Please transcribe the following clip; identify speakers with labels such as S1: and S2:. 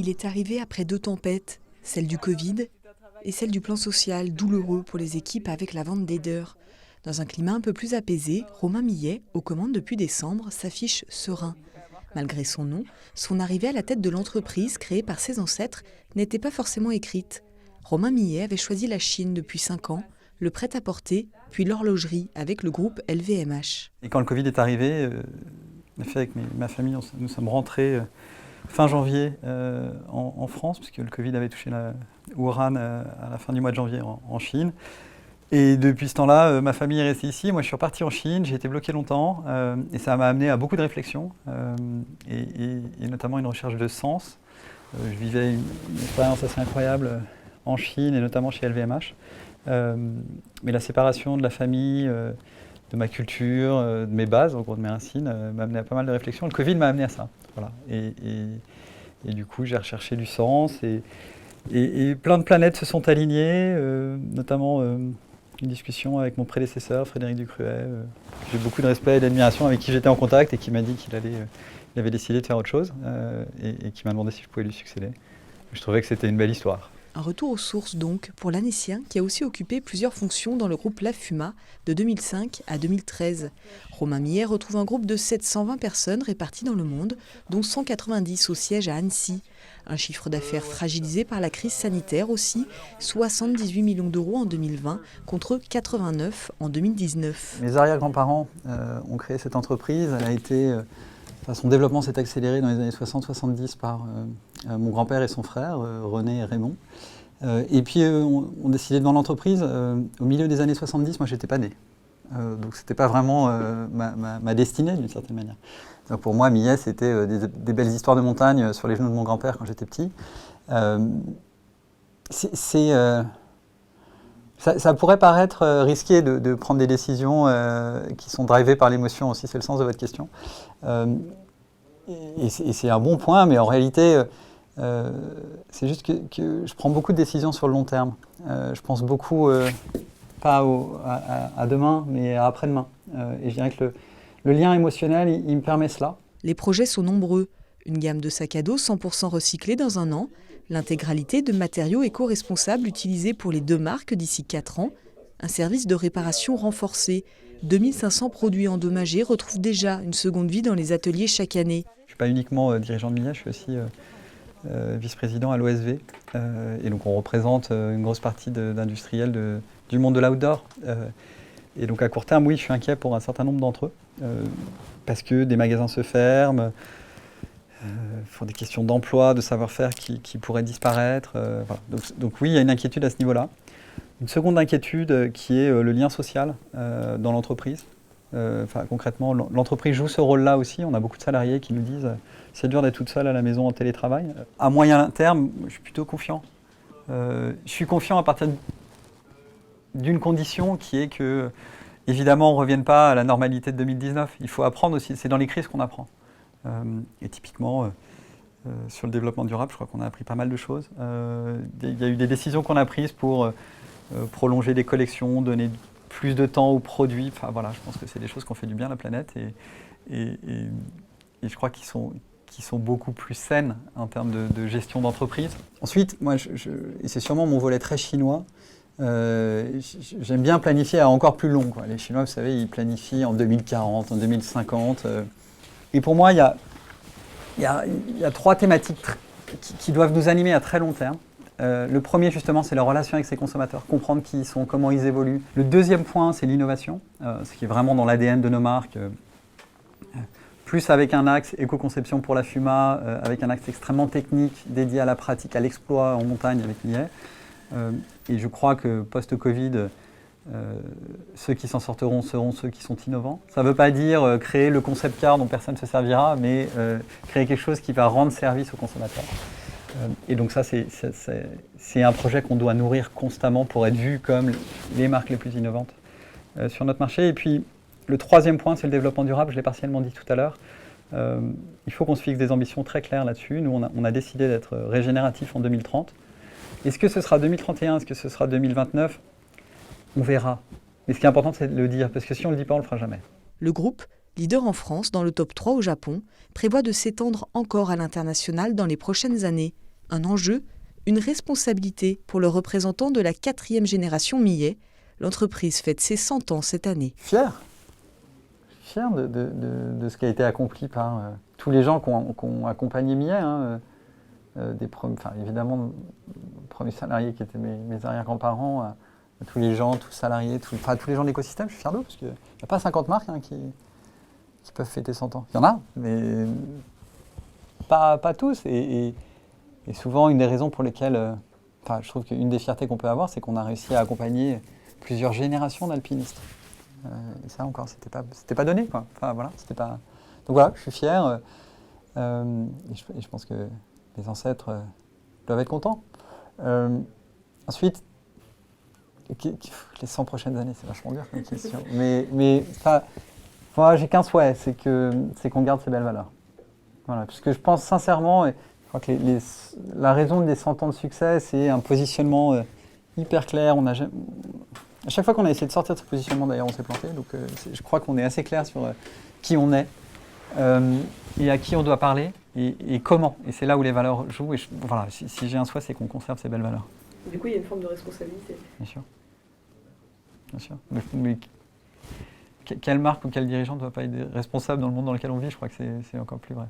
S1: Il est arrivé après 2 tempêtes, celle du Covid et celle du plan social, douloureux pour les équipes avec la vente d'Eder. Dans un climat un peu plus apaisé, Romain Millet, aux commandes depuis décembre, s'affiche serein. Malgré son nom, son arrivée à la tête de l'entreprise créée par ses ancêtres n'était pas forcément écrite. Romain Millet avait choisi la Chine depuis 5 ans, le prêt-à-porter, puis l'horlogerie avec le groupe LVMH.
S2: Et quand le Covid est arrivé, en effet, avec ma famille, nous sommes rentrés fin janvier en France, puisque le Covid avait touché Wuhan à la fin du mois de janvier en Chine. Et depuis ce temps-là, ma famille est restée ici. Moi, je suis reparti en Chine, j'ai été bloqué longtemps, et ça m'a amené à beaucoup de réflexions, et notamment une recherche de sens. Je vivais une expérience assez incroyable en Chine, et notamment chez LVMH. Mais la séparation de la famille, de ma culture, de mes bases, en gros de mes racines, m'a amené à pas mal de réflexions. Le Covid m'a amené à ça. Voilà. Et du coup, j'ai recherché du sens, et plein de planètes se sont alignées, notamment une discussion avec mon prédécesseur, Frédéric Ducruet. J'ai beaucoup de respect et d'admiration, avec qui j'étais en contact et qui m'a dit qu'il avait décidé de faire autre chose, et qui m'a demandé si je pouvais lui succéder. Je trouvais que c'était une belle histoire.
S1: Un retour aux sources donc pour l'Annécien qui a aussi occupé plusieurs fonctions dans le groupe La Fuma de 2005 à 2013. Romain Millet retrouve un groupe de 720 personnes réparties dans le monde, dont 190 au siège à Annecy. Un chiffre d'affaires fragilisé par la crise sanitaire aussi, 78 millions d'euros en 2020 contre 89 en 2019.
S2: Mes arrière-grands-parents ont créé cette entreprise. Elle a été, son développement s'est accéléré dans les années 60-70 par mon grand-père et son frère, René et Raymond. Et puis on décidé de vendre l'entreprise au milieu des années 70. Moi, j'étais pas né. Donc c'était pas vraiment ma destinée d'une certaine manière. Donc pour moi, Millet, c'était des belles histoires de montagne sur les genoux de mon grand-père quand j'étais petit. Ça pourrait paraître risqué de prendre des décisions qui sont drivées par l'émotion aussi, c'est le sens de votre question. Et c'est un bon point, mais en réalité, c'est juste que je prends beaucoup de décisions sur le long terme. Je pense beaucoup, pas à demain, mais à après-demain. Et je dirais que le lien émotionnel, il me permet cela.
S1: Les projets sont nombreux. Une gamme de sacs à dos 100% recyclés dans un an, l'intégralité de matériaux éco-responsables utilisés pour les 2 marques d'ici 4 ans, un service de réparation renforcé. 2500 produits endommagés retrouvent déjà une seconde vie dans les ateliers chaque année.
S2: Je ne suis pas uniquement dirigeant de Millet, je suis aussi vice-président à l'OSV. Et donc on représente une grosse partie d'industriels du monde de l'outdoor. Et donc à court terme, oui, je suis inquiet pour un certain nombre d'entre eux, parce que des magasins se ferment, pour des questions d'emploi, de savoir-faire qui pourraient disparaître. Voilà. Donc oui, il y a une inquiétude à ce niveau-là. Une seconde inquiétude qui est le lien social dans l'entreprise. Concrètement, l'entreprise joue ce rôle-là aussi. On a beaucoup de salariés qui nous disent c'est dur d'être toute seule à la maison en télétravail. À moyen terme, je suis plutôt confiant. Je suis confiant à partir d'une condition qui est que, évidemment, on ne revienne pas à la normalité de 2019. Il faut apprendre aussi, c'est dans les crises qu'on apprend. Et typiquement, sur le développement durable, je crois qu'on a appris pas mal de choses. Il y a eu des décisions qu'on a prises pour prolonger des collections, donner plus de temps aux produits. Enfin voilà, je pense que c'est des choses qui ont fait du bien à la planète et je crois qu'ils sont beaucoup plus saines en termes de gestion d'entreprise. Ensuite, moi, et c'est sûrement mon volet très chinois, j'aime bien planifier à encore plus long, quoi. Les Chinois, vous savez, ils planifient en 2040, en 2050. Et pour moi, il y a 3 thématiques qui doivent nous animer à très long terme. Le premier, justement, c'est la relation avec ses consommateurs, comprendre qui ils sont, comment ils évoluent. Le deuxième point, c'est l'innovation, ce qui est vraiment dans l'ADN de nos marques. Plus avec un axe éco-conception pour la Fuma, avec un axe extrêmement technique dédié à la pratique, à l'exploit en montagne avec Millet. Et je crois que post-Covid, ceux qui s'en sortiront seront ceux qui sont innovants. Ça ne veut pas dire créer le concept car dont personne ne se servira, mais créer quelque chose qui va rendre service aux consommateurs. Et donc ça, c'est un projet qu'on doit nourrir constamment pour être vu comme les marques les plus innovantes sur notre marché. Et puis, le troisième point, c'est le développement durable. Je l'ai partiellement dit tout à l'heure. Il faut qu'on se fixe des ambitions très claires là-dessus. Nous, on a décidé d'être régénératif en 2030. Est-ce que ce sera 2031? Est-ce que ce sera 2029? On verra. Mais ce qui est important, c'est de le dire, parce que si on ne le dit pas, on ne le fera jamais.
S1: Le groupe, leader en France dans le top 3 au Japon, prévoit de s'étendre encore à l'international dans les prochaines années. un enjeu, une responsabilité pour le représentant de la 4e génération Millet. L'entreprise fête ses 100 ans cette année.
S2: Fier de ce qui a été accompli par tous les gens qui ont accompagné Millet. Évidemment, les premiers salariés qui étaient mes arrière-grands-parents, à tous les gens, tous salariés, tous les gens de l'écosystème. Je suis fier d'eux parce qu'il n'y a pas 50 marques qui peuvent fêter 100 ans. Il y en a, mais pas tous. Et souvent, une des raisons pour lesquelles, je trouve qu'une des fiertés qu'on peut avoir, c'est qu'on a réussi à accompagner plusieurs générations d'alpinistes. Et ça encore, c'était pas donné, quoi. C'était pas. Donc voilà, je suis fier. Et je pense que les ancêtres doivent être contents. Ensuite, les 100 prochaines années, c'est vachement dur comme question. Mais ça, moi, j'ai qu'un souhait, c'est qu'on garde ces belles valeurs. Voilà, puisque je pense sincèrement, et je crois que la raison des 100 ans de succès, c'est un positionnement hyper clair. À chaque fois qu'on a essayé de sortir de ce positionnement, d'ailleurs, on s'est planté. Donc, je crois qu'on est assez clair sur qui on est et à qui on doit parler et comment. Et c'est là où les valeurs jouent. Et si j'ai un souhait, c'est qu'on conserve ces belles valeurs.
S3: Du coup, il y a une forme de responsabilité.
S2: Bien sûr. Mais quelle marque ou quel dirigeant ne doit pas être responsable dans le monde dans lequel on vit? Je crois que c'est encore plus vrai.